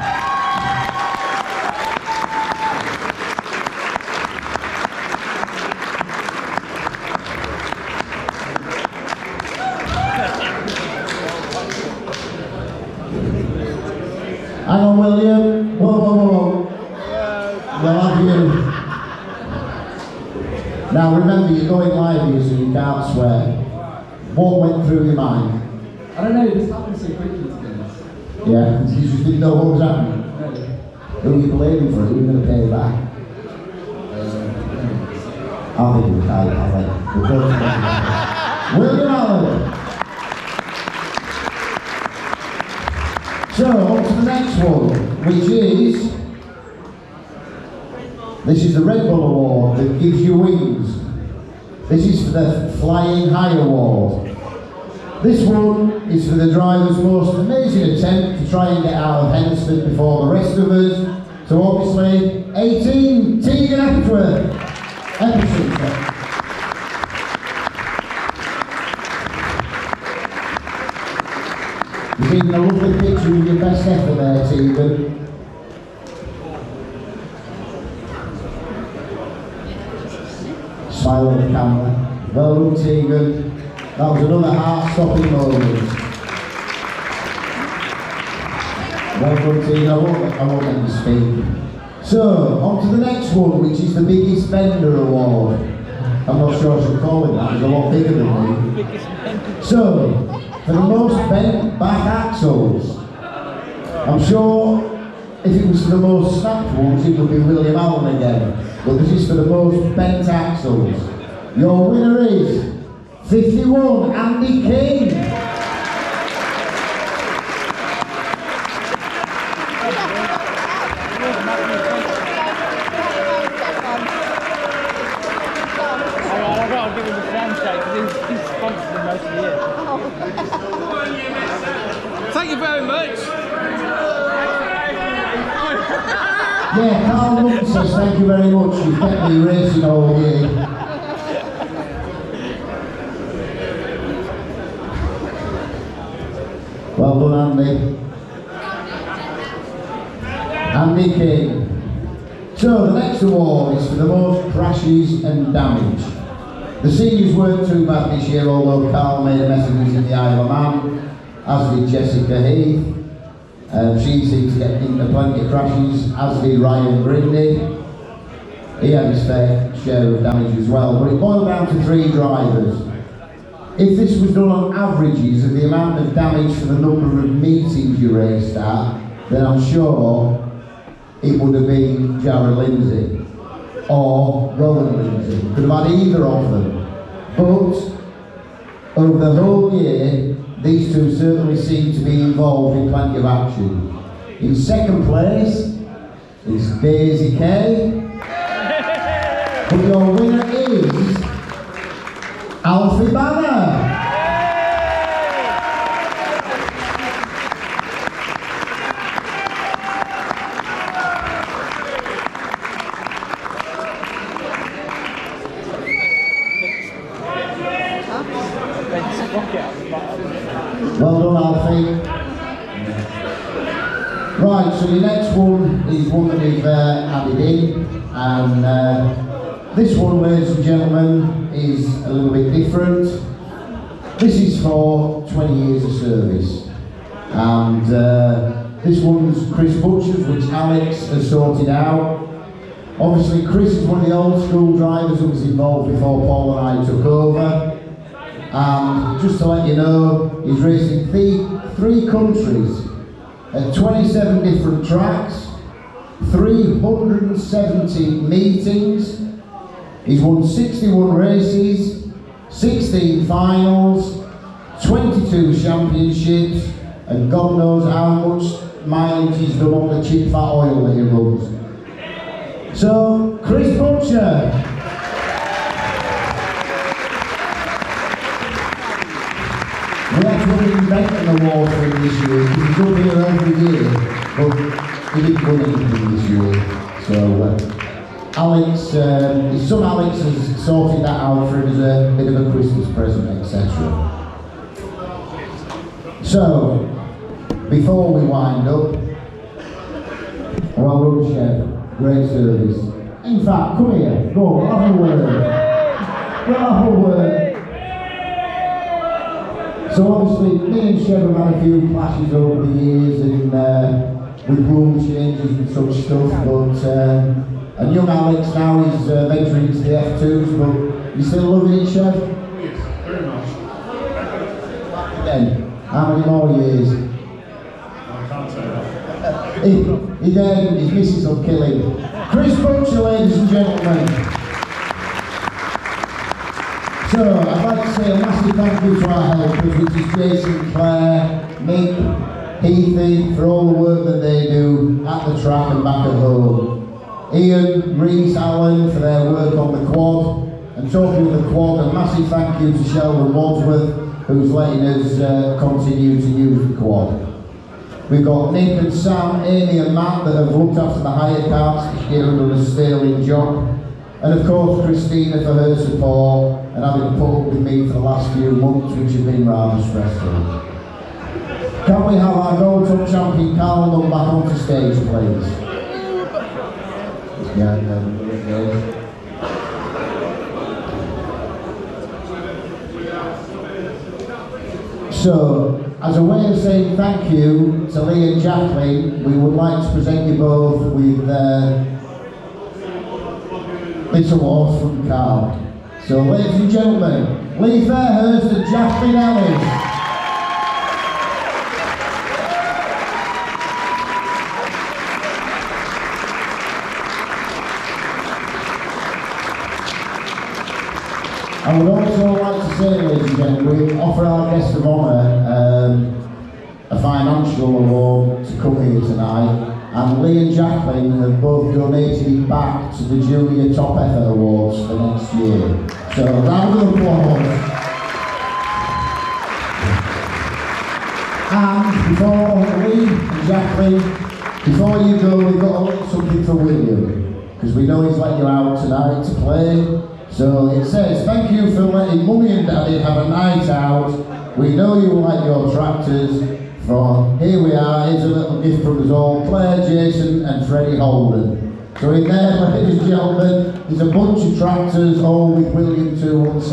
Hang on, William. Whoa. Well, have you? Now remember, you're going live here, so you can't swear. What went through your mind? I don't know, this happened so quickly to be honest. Yeah, you just didn't know what was happening. No. Who are you blaming for it? Who are you going to pay back? I think it was William Allen. So, on to the next one, which is, this is the Red Bull Award that gives you wings. This is for the Flying High Award. This one is for the driver's most amazing attempt to try and get out of Hendersford before the rest of us. So obviously, 18, Tegan Epworth. You've even a lovely picture of your best effort there, Tegan. Smile at the camera. Well done, Tegan. That was another heart-stopping moment. Well done, Tegan. I won't let you speak. So, on to the next one, which is the Biggest Bender Award. I'm not sure I should call it that, it's a lot bigger than me. So, for the most bent back axles, I'm sure if it was for the most snapped ones, it would be William Allen again. But this is for the most bent axles. Your winner is 51, Andy King. I'll give him the handshake because he's sponsored them most of the year. Thank you very much. Yeah, Carl Lutton says thank you very much. You've kept me racing all year. Well done, Andy. Andy King. So the next award is for the most crashes and damage. The seniors weren't too bad this year, although Carl made a mess of us in the Isle of Man, as did Jessica Heath. She seemed to get into plenty of crashes, as did Ryan Grindy. He had his fair share of damage as well, but it boiled down to 3 drivers. If this was done on averages of the amount of damage for the number of meetings you raced at, then I'm sure it would have been Jared Lindsay or Rowan Lindsay. Could have had either of them. But over the whole year, these two certainly seem to be involved in plenty of action. In second place is Daisy Kay. But your winner is Alfie Banner. Well done, Alfie. Right, so the next one is one that we've added in, and this one, ladies and gentlemen, is a little bit different. This is for 20 years of service, and this one's Chris Butcher's, which Alex has sorted out. Obviously, Chris is one of the old school drivers who was involved before Paul and I took over. And just to let you know, he's racing three countries at 27 different tracks, 370 meetings. He's won 61 races, 16 finals, 22 championships, and God knows how much mileage he's done on the cheap fat oil that he runs. So, Chris Butcher. We had to invent an award for him this year, because he's up here every year, but he didn't win anything this year. So, Alex, his son Alex has sorted that out for him as a bit of a Christmas present, etc. So, before we wind up, well done, Chef, great service. In fact, come here, go on, we'll have a word. We'll have a word. So obviously, me and Chef have had a few clashes over the years and with rule changes and such stuff, but and young Alex now is venturing into the F2s, but you still loving it, Chef? Yes, very much. Then, how many more years? I can't say that. He dead, his missus will kill him. Chris Butcher, ladies and gentlemen. So, I'd like to say a massive thank you to our helpers, which is Jason, Claire, Mick, Heathy, for all the work that they do at the track and back at home. Ian, Reese, Allen for their work on the quad. And talking of the quad, a massive thank you to Sheldon Wadsworth, who's letting us continue to use the quad. We've got Nick and Sam, Amy and Matt that have looked after the hire carts this year and done a sterling job. And of course Christina for her support and having put up with me for the last few months, which have been rather stressful. Can we have our Gold Cup champion Carl Dunn back onto stage, please? Yeah, there it goes. So, as a way of saying thank you to Lee and Jacqueline, we would like to present you both with this award from Carl. So, ladies and gentlemen, Lee Fairhurst and Jacqueline Ellis. I would also like to say, ladies and gentlemen, we offer our guest of honour a financial award to come here tonight, and Lee and Jacqueline have both donated it back to the Junior Top Effort Awards for next year. So a round of applause. And before Lee and Jacqueline, before you go, we've got a little something for William, because we know he's let you out tonight to play. So it says, thank you for letting Mummy and Daddy have a night out. We know you like your tractors. From here we are, here's a little gift from us all, Claire, Jason and Freddie Holden. So in there, ladies and gentlemen, there's a bunch of tractors, all with William 217.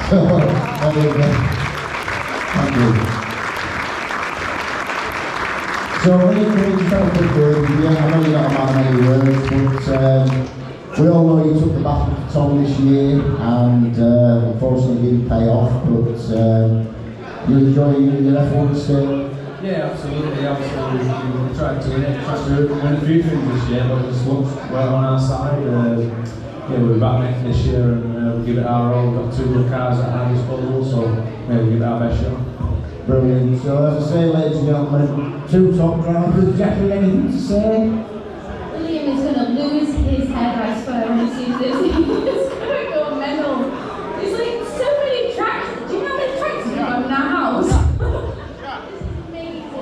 So, there you go. Thank you. So, Lee, can we just have a quick word with you? I know you're not a man of many words, but we all know you took the battle to Tom this year, and unfortunately it didn't pay off, but you enjoying your F1 still? Yeah, absolutely. Obviously, we tried to win a few things this year, but just looked well on our side. Yeah, we're back next this year and we'll give it our all. We've got 2 good cars at our disposal, so we'll give it our best shot. Brilliant. So as I say, ladies and gentlemen, 2 top drivers. Jackie, anything to say? William is going to lose his head, I swear, when he sees this. He's going to go mental. There's like so many tracks. Do you know how many tracks we have in our house?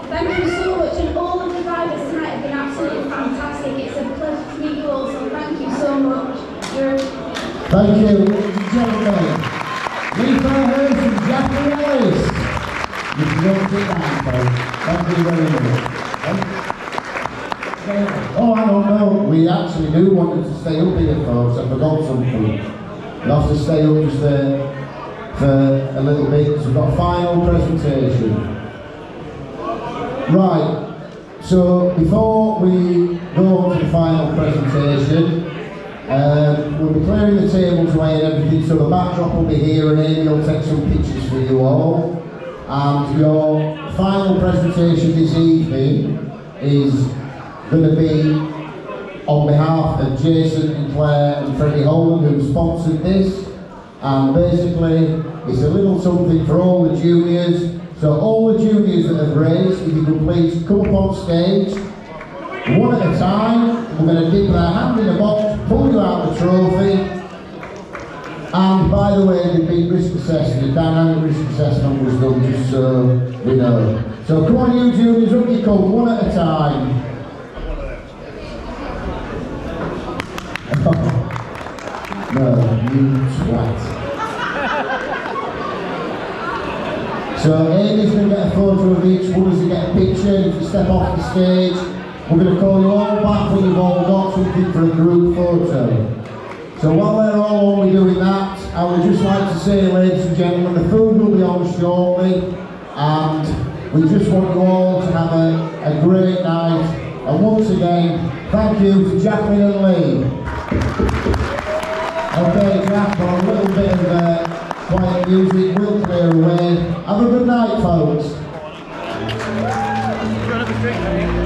Thank you so much, and all of the drivers tonight have been absolutely fantastic. It's a pleasure to meet you all, so thank you so much. Thank you, ladies and gentlemen. Lee Fairhurst and Jackie Ellis. You can go and sit down, folks. Thank you very much. Oh, I don't know. We actually do want you to stay up here, folks. I forgot something. You'll have to stay up just for a little bit, because we've got a final presentation. Right, so before we go on to the final presentation, We'll be clearing the tables away and everything, so the backdrop will be here and Amy will take some pictures for you all. And your final presentation this evening is going to be on behalf of Jason and Claire and Freddie Holland, who sponsored this. And basically, it's a little something for all the juniors. So all the juniors that have raised, if you could please come up on stage, one at a time. We're going to dip their hand in the box, pull you out the trophy. And by the way, they've been risk assessed. The dynamic risk assessment was done, just so we know. So come on, you juniors, up you come, one at a time. No, you twat. So Amy's going to get a photo of each one as they get a picture. If you step off the stage, we're going to call you all back when you've all got something for a group photo. So while they're all only doing that, I would just like to say, ladies and gentlemen, the food will be on shortly, and we just want you all to have a great night. And once again, thank you to Jacqueline and Lee. Okay, Jack, for a little bit of quiet music, we'll clear away. Have a good night, folks. Do you want to have a drink, mate?